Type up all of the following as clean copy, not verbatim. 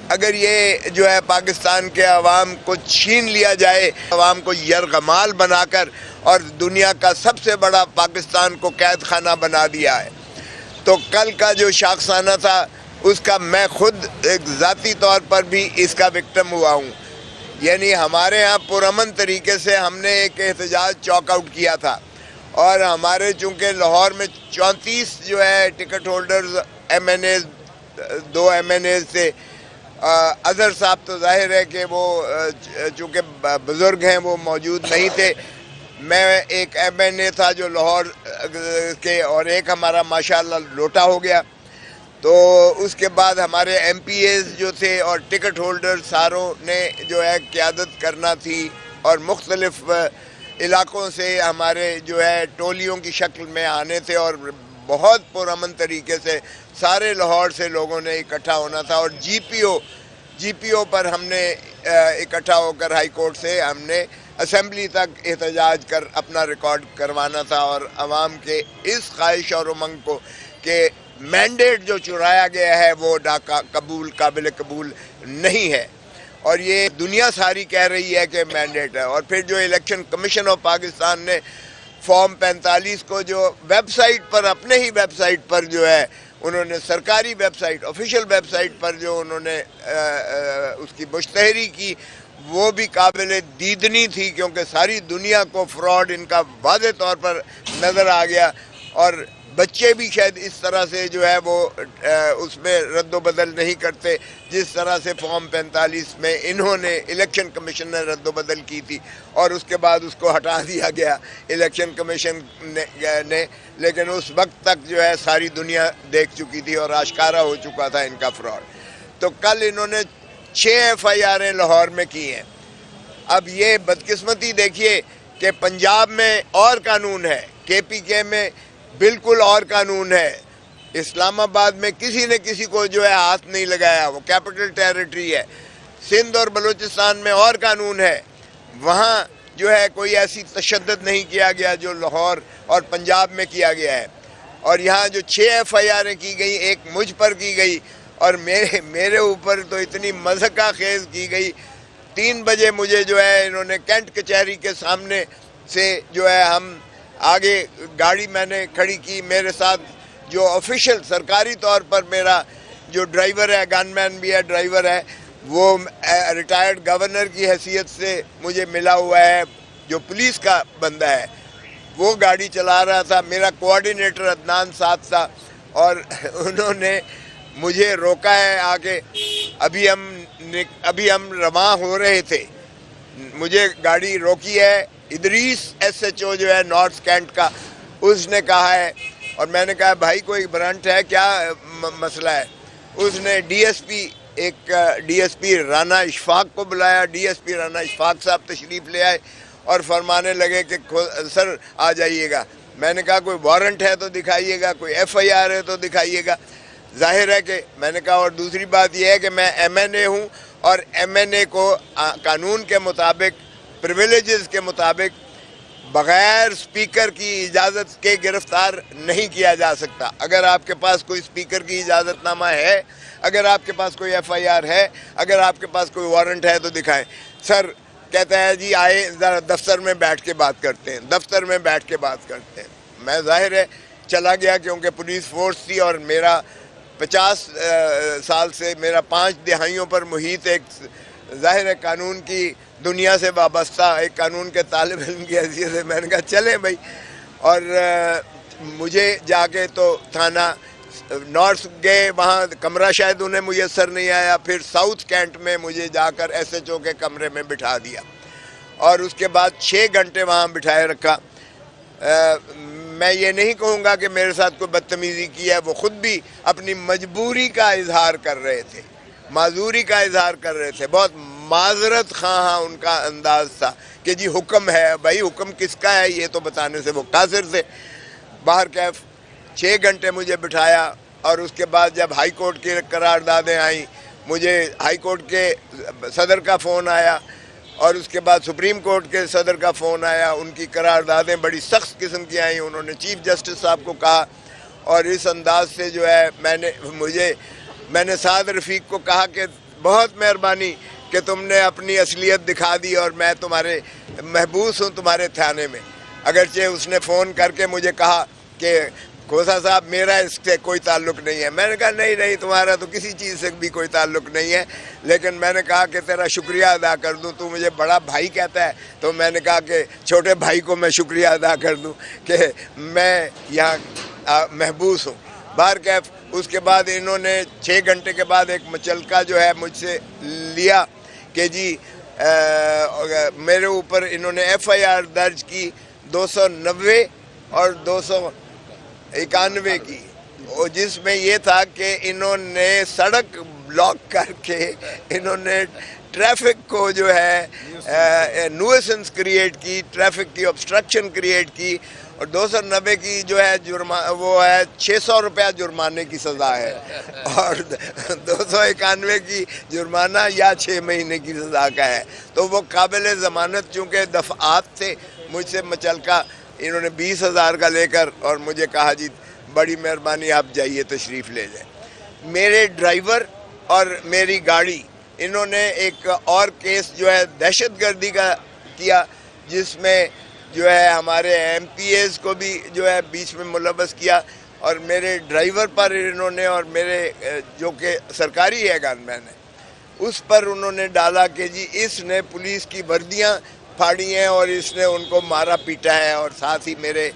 اگر یہ جو ہے پاکستان کے عوام کو چھین لیا جائے، عوام کو یرغمال بنا کر اور دنیا کا سب سے بڑا پاکستان کو قید خانہ بنا دیا ہے، تو کل کا جو شاخسانہ تھا اس کا میں خود ایک ذاتی طور پر بھی اس کا وکٹم ہوا ہوں۔ یعنی ہمارے ہاں پرامن طریقے سے ہم نے ایک احتجاج چاک آؤٹ کیا تھا، اور ہمارے چونکہ لاہور میں 34 جو ہے ٹکٹ ہولڈرز ایم این اے 2 ایم این اے سے، اظہر صاحب تو ظاہر ہے کہ وہ چونکہ بزرگ ہیں وہ موجود نہیں تھے، میں ایک ایم این اے تھا جو لاہور کے، اور ایک ہمارا ماشاءاللہ لوٹا ہو گیا، تو اس کے بعد ہمارے ایم پی ایز جو تھے اور ٹکٹ ہولڈر ساروں نے جو ہے قیادت کرنا تھی، اور مختلف علاقوں سے ہمارے جو ہے ٹولیوں کی شکل میں آنے تھے، اور بہت پرامن طریقے سے سارے لاہور سے لوگوں نے اکٹھا ہونا تھا، اور جی پی او پر ہم نے اکٹھا ہو کر ہائی کورٹ سے ہم نے اسمبلی تک احتجاج کر اپنا ریکارڈ کروانا تھا، اور عوام کے اس خواہش اور امنگ کو کہ مینڈیٹ جو چرایا گیا ہے وہ قابل قبول نہیں ہے، اور یہ دنیا ساری کہہ رہی ہے کہ مینڈیٹ ہے۔ اور پھر جو الیکشن کمیشن آف پاکستان نے فارم 45 کو جو ویب سائٹ پر، اپنے ہی ویب سائٹ پر جو ہے انہوں نے، سرکاری website, official website پر جو انہوں نے اس کی مشتہری کی، وہ بھی قابل دیدنی تھی، کیونکہ ساری دنیا کو فراڈ ان کا واضح طور پر نظر آ گیا، اور بچے بھی شاید اس طرح سے جو ہے وہ اس میں رد و بدل نہیں کرتے جس طرح سے فارم 45 میں انہوں نے، الیکشن کمیشن نے رد و بدل کی تھی، اور اس کے بعد اس کو ہٹا دیا گیا الیکشن کمیشن نے، لیکن اس وقت تک جو ہے ساری دنیا دیکھ چکی تھی اور آشکارا ہو چکا تھا ان کا فراڈ۔ تو کل انہوں نے 6 ایف آئی آریں لاہور میں کی ہیں۔ اب یہ بدقسمتی دیکھیے کہ پنجاب میں اور قانون ہے، کے پی کے میں بالکل اور قانون ہے، اسلام آباد میں کسی نے کسی کو جو ہے ہاتھ نہیں لگایا، وہ کیپٹل ٹیریٹری ہے، سندھ اور بلوچستان میں اور قانون ہے، وہاں جو ہے کوئی ایسی تشدد نہیں کیا گیا جو لاہور اور پنجاب میں کیا گیا ہے، اور یہاں جو 6 ایف آئی آریں کی گئی، ایک مجھ پر کی گئی، اور میرے اوپر تو اتنی مضحکہ خیز کی گئی۔ 3 بجے مجھے جو ہے انہوں نے کینٹ کچہری کے سامنے سے جو ہے ہم آگے گاڑی میں نے کھڑی کی، میرے ساتھ جو آفیشیل سرکاری طور پر میرا جو ڈرائیور ہے، گن مین بھی ہے، ڈرائیور ہے، وہ ریٹائرڈ گورنر کی حیثیت سے مجھے ملا ہوا ہے، جو پولیس کا بندہ ہے، وہ گاڑی چلا رہا تھا، میرا کوآرڈینیٹر عدنان ساتھ تھا، اور انہوں نے مجھے روکا ہے آگے، ابھی ہم رواں ہو رہے تھے، مجھے گاڑی روکی ہے، ادریس ایس ایچ او جو ہے نارتھ کینٹ کا، اس نے کہا ہے، اور میں نے کہا بھائی کوئی برانٹ ہے کیا مسئلہ ہے؟ اس نے D S P Rana Ashfaq کو بلایا، D S P Rana Ashfaq صاحب تشریف لے آئے اور فرمانے لگے کہ سر آ جائیے گا۔ میں نے کہا کوئی وارنٹ ہے تو دکھائیے گا، کوئی ایف آئی آر ہے تو دکھائیے گا۔ ظاہر ہے کہ میں نے کہا، اور دوسری بات یہ ہے کہ میں ایم این اے ہوں، اور ایم این اے کو قانون کے مطابق، پریویلیجز کے مطابق بغیر سپیکر کی اجازت کے گرفتار نہیں کیا جا سکتا۔ اگر آپ کے پاس کوئی سپیکر کی اجازت نامہ ہے، اگر آپ کے پاس کوئی ایف آئی آر ہے، اگر آپ کے پاس کوئی وارنٹ ہے تو دکھائیں۔ سر کہتا ہے جی آئے ذرا دفتر میں بیٹھ کے بات کرتے ہیں، دفتر میں بیٹھ کے بات کرتے ہیں۔ میں ظاہر ہے چلا گیا، کیونکہ پولیس فورس تھی، اور میرا 50 سال سے، میرا 5 دہائیوں پر محیط ایک ظاہر ہے قانون کی دنیا سے وابستہ ایک قانون کے طالب علم کی حیثیت سے میں نے کہا چلیں بھائی، اور مجھے جا کے تو تھانہ نارتھ گئے، وہاں کمرہ شاید انہیں میسر نہیں آیا، پھر ساؤتھ کینٹ میں مجھے جا کر ایس ایچ او کے کمرے میں بٹھا دیا، اور اس کے بعد 6 گھنٹے وہاں بٹھائے رکھا۔ میں یہ نہیں کہوں گا کہ میرے ساتھ کوئی بدتمیزی کی ہے، وہ خود بھی اپنی مجبوری کا اظہار کر رہے تھے، معذوری کا اظہار کر رہے تھے، بہت معذرت خواہاں ان کا انداز تھا کہ جی حکم ہے، بھائی حکم کس کا ہے یہ تو بتانے سے وہ قاصر تھے۔ باہر کیف 6 گھنٹے مجھے بٹھایا، اور اس کے بعد جب ہائی کورٹ کی قراردادیں آئیں، مجھے ہائی کورٹ کے صدر کا فون آیا، اور اس کے بعد سپریم کورٹ کے صدر کا فون آیا، ان کی قراردادیں بڑی سخت قسم کی آئیں، انہوں نے چیف جسٹس صاحب کو کہا، اور اس انداز سے جو ہے میں نے سعد رفیق کو کہا کہ بہت مہربانی کہ تم نے اپنی اصلیت دکھا دی اور میں تمہارے محبوس ہوں تمہارے تھانے میں. اگرچہ اس نے فون کر کے مجھے کہا کہ کھوسا صاحب میرا اس سے کوئی تعلق نہیں ہے. میں نے کہا نہیں تمہارا تو کسی چیز سے بھی کوئی تعلق نہیں ہے, لیکن میں نے کہا کہ تیرا شکریہ ادا کر دوں, تو مجھے بڑا بھائی کہتا ہے, تو میں نے کہا کہ چھوٹے بھائی کو میں شکریہ ادا کر دوں کہ میں یہاں محبوس ہوں. بہرکیف اس کے بعد انہوں نے 6 گھنٹے کے بعد ایک مچلکہ جو ہے مجھ سے لیا کہ جی میرے اوپر انہوں نے FIR درج کی 290 اور 291 کی, جس میں یہ تھا کہ انہوں نے سڑک بلاک کر کے انہوں نے ٹریفک کو جو ہے نویسنس کریٹ کی, ٹریفک کی obstruction کریٹ کی, اور 290 کی جو ہے وہ ہے 600 روپیہ جرمانے کی سزا ہے, اور 291 کی جرمانہ یا 6 مہینے کی سزا کا ہے. تو وہ قابل ضمانت چونکہ دفعات تھے, مجھ سے مچلکا انہوں نے 20,000 کا لے کر اور مجھے کہا جی بڑی مہربانی آپ جائیے تشریف لے جائیں. میرے ڈرائیور اور میری گاڑی, انہوں نے ایک اور کیس جو ہے دہشت گردی کا کیا, جس میں جو ہے ہمارے MPAs کو بھی جو ہے بیچ میں ملوث کیا, اور میرے ڈرائیور پر انہوں نے, اور میرے جو کہ سرکاری ہے گن مین ہے, اس پر انہوں نے ڈالا کہ جی اس نے پولیس کی وردیاں پھاڑی ہیں اور اس نے ان کو مارا پیٹا ہے, اور ساتھ ہی میرے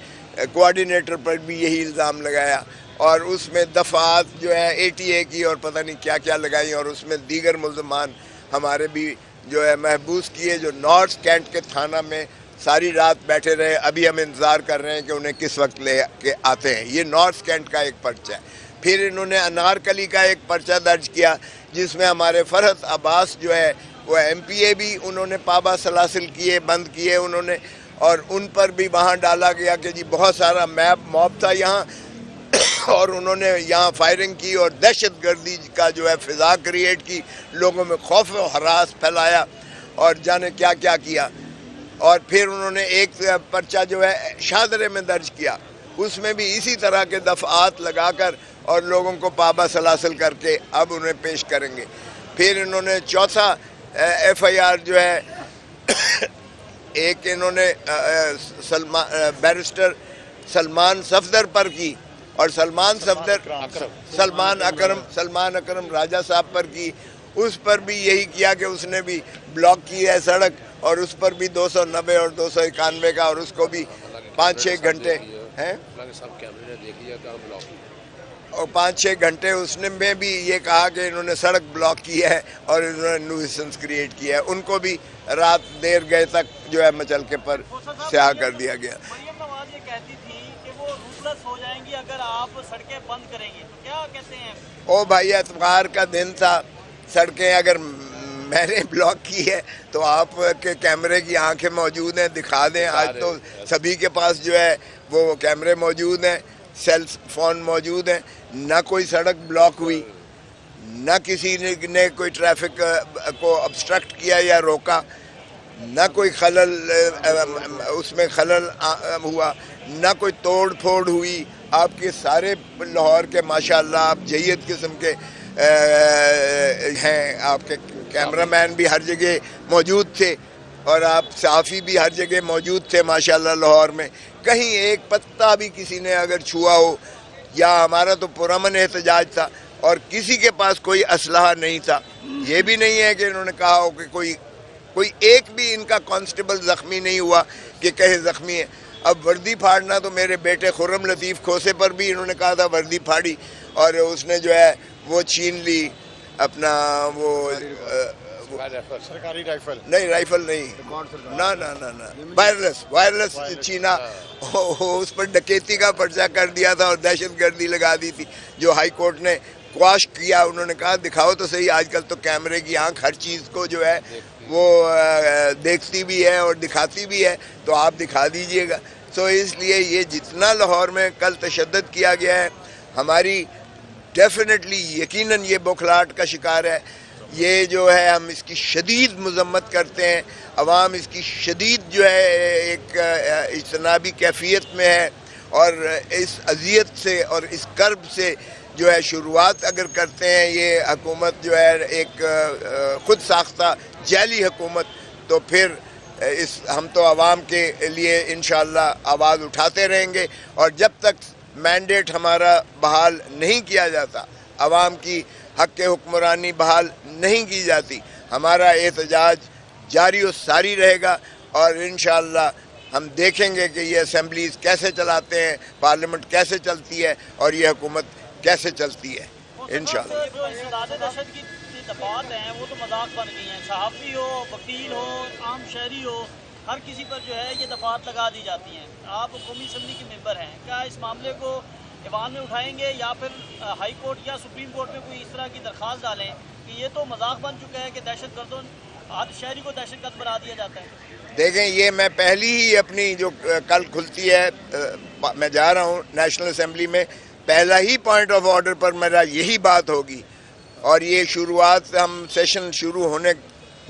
کوآرڈینیٹر پر بھی یہی الزام لگایا, اور اس میں دفعات جو ہے ATA کی اور پتہ نہیں کیا کیا لگائی, اور اس میں دیگر ملزمان ہمارے بھی جو ہے محبوس کیے, جو نارتھ کینٹ کے تھانہ میں ساری رات بیٹھے رہے. ابھی ہم انتظار کر رہے ہیں کہ انہیں کس وقت لے کے آتے ہیں. یہ نارتھ کینٹ کا ایک پرچہ ہے. پھر انہوں نے انارکلی کا ایک پرچہ درج کیا, جس میں ہمارے فرحت عباس جو ہے وہ MPA بھی انہوں نے پابا سلاسل کیے, بند کیے انہوں نے, اور ان پر بھی وہاں ڈالا گیا کہ جی بہت سارا موب تھا یہاں, اور انہوں نے یہاں فائرنگ کی اور دہشت گردی کا جو ہے فضا کریٹ کی, لوگوں میں خوف و ہراس پھیلایا اور جانے کیا کیا کیا. اور پھر انہوں نے ایک پرچہ جو ہے شاہدرے میں درج کیا, اس میں بھی اسی طرح کے دفعات لگا کر اور لوگوں کو پابا سلاسل کر کے اب انہیں پیش کریں گے. پھر انہوں نے چوتھا FIR جو ہے ایک انہوں نے بیرسٹر سلمان صفدر پر کی, اور سلمان اکرم راجہ صاحب پر کی. اس پر بھی یہی کیا کہ اس نے بھی بلاک کی ہے سڑک, اور اس پر بھی 290 اور 291 کا, اور اس کو بھی 5-6 گھنٹے ہیں, اور 5-6 گھنٹے اس نے میں بھی یہ کہا کہ انہوں نے سڑک بلاک کی ہے اور انہوں نے نویسنس کریٹ کیا ہے. ان کو بھی رات دیر گئے تک جو ہے مچلکے پر سیاہ کر دیا گیا. مریم نواز یہ کہتی تھی کہ وہ روٹلس ہو جائیں گی اگر آپ سڑکیں بند کریں گے, تو کیا کہتے ہیں؟ او بھائی اتوار کا دن تھا, سڑکیں اگر میں نے بلاک کی ہے تو آپ کے کیمرے کی آنکھیں موجود ہیں, دکھا دیں. آج تو سبھی کے پاس جو ہے وہ کیمرے موجود ہیں, سیل فون موجود ہیں. نہ کوئی سڑک بلاک ہوئی, نہ کسی نے کوئی ٹریفک کو obstruct کیا یا روکا, نہ کوئی خلل اس میں خلل ہوا, نہ کوئی توڑ پھوڑ ہوئی. آپ کے سارے لاہور کے ماشاءاللہ آپ جید قسم کے ہیں, آپ کے کیمرہ مین بھی ہر جگہ موجود تھے, اور آپ صحافی بھی ہر جگہ موجود تھے ماشاءاللہ لاہور میں. کہیں ایک پتا بھی کسی نے اگر چھوا ہو, یا ہمارا تو پرامن احتجاج تھا اور کسی کے پاس کوئی اسلحہ نہیں تھا. یہ بھی نہیں ہے کہ انہوں نے کہا ہو کہ کوئی ایک بھی ان کا کانسٹیبل زخمی نہیں ہوا کہ کہے زخمی ہے. اب وردی پھاڑنا تو میرے بیٹے خرم لطیف کھوسے پر بھی انہوں نے کہا تھا وردی پھاڑی, اور اس نے جو ہے وہ چھین لی اپنا وہ سرکاری رائفل نہیں, رائفل نہیں, وائرلیس چھینا. اس پر ڈکیتی کا پرچہ کر دیا تھا اور دہشت گردی لگا دی تھی, جو ہائی کورٹ نے قواش کیا. انہوں نے کہا دکھاؤ تو صحیح, آج کل تو کیمرے کی آنکھ ہر چیز کو جو ہے وہ دیکھتی بھی ہے اور دکھاتی بھی ہے, تو آپ دکھا دیجئے گا. تو اس لیے یہ جتنا لاہور میں کل تشدد کیا گیا ہے, ہماری ڈیفینیٹلی یقیناً یہ بوکھلاہٹ کا شکار ہے. یہ جو ہے ہم اس کی شدید مذمت کرتے ہیں. عوام اس کی شدید جو ہے ایک اجتنابی کیفیت میں ہے, اور اس اذیت سے اور اس کرب سے جو ہے شروعات اگر کرتے ہیں یہ حکومت جو ہے ایک خود ساختہ جعلی حکومت، تو پھر ہم تو عوام کے لیے انشاءاللہ آواز اٹھاتے رہیں گے، اور جب تک مینڈیٹ ہمارا بحال نہیں کیا جاتا، عوام کی حق حکمرانی بحال نہیں کی جاتی، ہمارا احتجاج جاری و ساری رہے گا، اور انشاءاللہ ہم دیکھیں گے کہ یہ اسمبلیز کیسے چلاتے ہیں، پارلیمنٹ کیسے چلتی ہے، اور یہ حکومت کیسے چلتی ہے انشاءاللہ۔ جو انسداد دہشت کی دفعات ہیں وہ تو مذاق بن گئی ہیں، صحافی ہو، وکیل ہو، عام شہری ہو، ہر کسی پر جو ہے یہ دفعات لگا دی جاتی ہیں۔ آپ قومی اسمبلی کے ممبر ہیں، کیا اس معاملے کو ایوان میں اٹھائیں گے یا پھر ہائی کورٹ یا سپریم کورٹ میں کوئی اس طرح کی درخواست ڈالیں کہ یہ تو مذاق بن چکا ہے کہ دہشت گردوں ہر شہری کو دہشت گرد بنا دیا جاتا ہے؟ دیکھیں، یہ میں پہلی ہی اپنی جو کل کھلتی ہے، میں جا رہا ہوں نیشنل اسمبلی میں، پہلا ہی پوائنٹ آف آرڈر پر میرا یہی بات ہوگی، اور یہ شروعات ہم سیشن شروع ہونے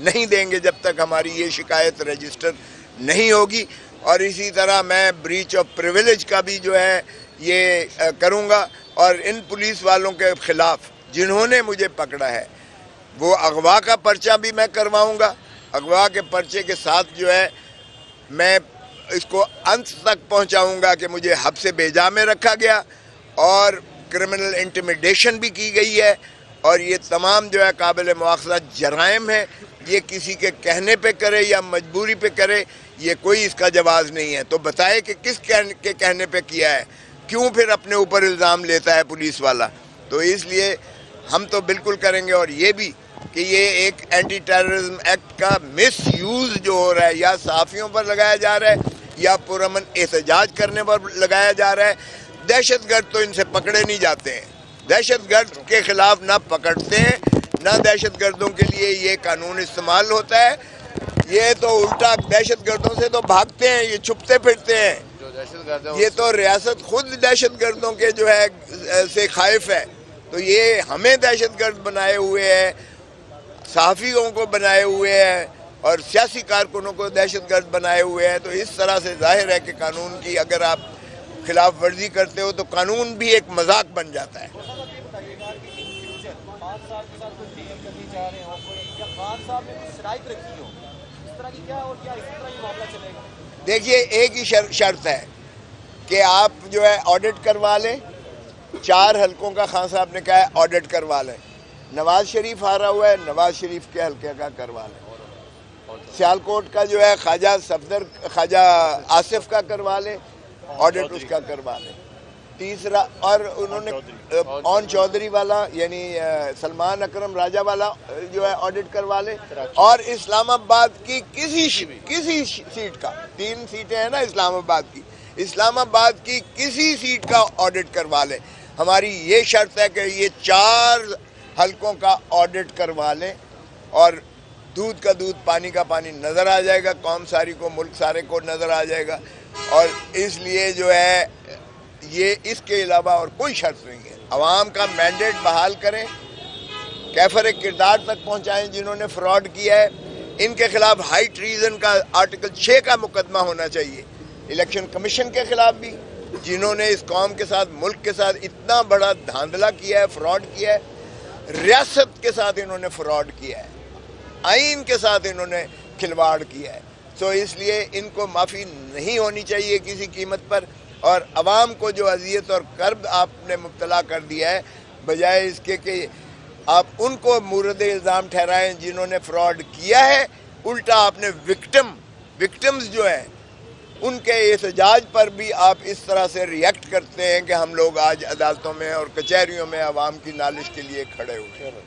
نہیں دیں گے جب تک ہماری یہ شکایت رجسٹر نہیں ہوگی، اور اسی طرح میں بریچ آف پریویلیج کا بھی جو ہے یہ کروں گا، اور ان پولیس والوں کے خلاف جنہوں نے مجھے پکڑا ہے، وہ اغوا کا پرچہ بھی میں کرواؤں گا۔ اغوا کے پرچے کے ساتھ جو ہے میں اس کو انت تک پہنچاؤں گا کہ مجھے حبس بیجا میں رکھا گیا، اور کرمنل انٹیمیڈیشن بھی کی گئی ہے، اور یہ تمام جو ہے قابل مواخذہ جرائم ہے۔ یہ کسی کے کہنے پہ کرے یا مجبوری پہ کرے، یہ کوئی اس کا جواز نہیں ہے، تو بتائے کہ کس کے کہنے پہ کیا ہے، کیوں پھر اپنے اوپر الزام لیتا ہے پولیس والا۔ تو اس لیے ہم تو بالکل کریں گے، اور یہ بھی کہ یہ ایک اینٹی ٹیررزم ایکٹ کا مس یوز جو ہو رہا ہے، یا صحافیوں پر لگایا جا رہا ہے یا پرامن احتجاج کرنے پر لگایا جا رہا ہے۔ دہشت گرد تو ان سے پکڑے نہیں جاتے ہیں، دہشت گرد کے خلاف نہ پکڑتے ہیں، نہ دہشت گردوں کے لیے یہ قانون استعمال ہوتا ہے۔ یہ تو الٹا دہشت گردوں سے تو بھاگتے ہیں، یہ چھپتے پھرتے ہیں۔ یہ تو ریاست خود دہشت گردوں کے جو ہے سے خائف ہے، تو یہ ہمیں دہشت گرد بنائے ہوئے ہے، صحافیوں کو بنائے ہوئے ہیں، اور سیاسی کارکنوں کو دہشت گرد بنائے ہوئے ہیں۔ تو اس طرح سے ظاہر ہے کہ قانون کی اگر آپ خلاف ورزی کرتے ہو تو قانون بھی ایک مذاق بن جاتا ہے۔ دیکھیے، ایک ہی شرط ہے کہ آپ جو ہے آڈٹ کروا لیں، 4 حلقوں کا خان صاحب نے کہا ہے آڈٹ کروا لیں۔ نواز شریف ہارا ہوا ہے، نواز شریف کے حلقے کا کروا لیں۔ سیالکوٹ کا جو ہے خواجہ آصف کا کروا لیں، آڈٹ اس کا کروا لیں۔ تیسرا، اور انہوں نے اون چودھری والا یعنی سلمان اکرم راجہ والا جو ہے آڈٹ کروا لیں، اور اسلام آباد کی کسی سیٹ کا، 3 سیٹیں ہیں نا اسلام آباد کی، اسلام آباد کی کسی سیٹ کا آڈٹ کروا لیں۔ ہماری یہ شرط ہے کہ یہ 4 حلقوں کا آڈٹ کروا لیں، اور دودھ کا دودھ پانی کا پانی نظر آ جائے گا، قوم ساری کو، ملک سارے کو نظر آ جائے گا۔ اور اس لیے جو ہے یہ اس کے علاوہ اور کوئی شرط نہیں ہے۔ عوام کا مینڈیٹ بحال کریں، کیفر کردار تک پہنچائیں جنہوں نے فراڈ کیا ہے، ان کے خلاف ہائی ٹریزن کا آرٹیکل 6 کا مقدمہ ہونا چاہیے، الیکشن کمیشن کے خلاف بھی، جنہوں نے اس قوم کے ساتھ، ملک کے ساتھ اتنا بڑا دھاندلا کیا ہے، فراڈ کیا ہے، ریاست کے ساتھ انہوں نے فراڈ کیا ہے، آئین کے ساتھ انہوں نے کھلواڑ کیا ہے۔ تو اس لیے ان کو معافی نہیں ہونی چاہیے کسی قیمت پر، اور عوام کو جو اذیت اور کرب آپ نے مبتلا کر دیا ہے، بجائے اس کے کہ آپ ان کو مورد الزام ٹھہرائیں جنہوں نے فراڈ کیا ہے، الٹا آپ نے وکٹمز جو ہیں ان کے احتجاج پر بھی آپ اس طرح سے ریئیکٹ کرتے ہیں کہ ہم لوگ آج عدالتوں میں اور کچہریوں میں عوام کی نالش کے لیے کھڑے ہوئے ہیں۔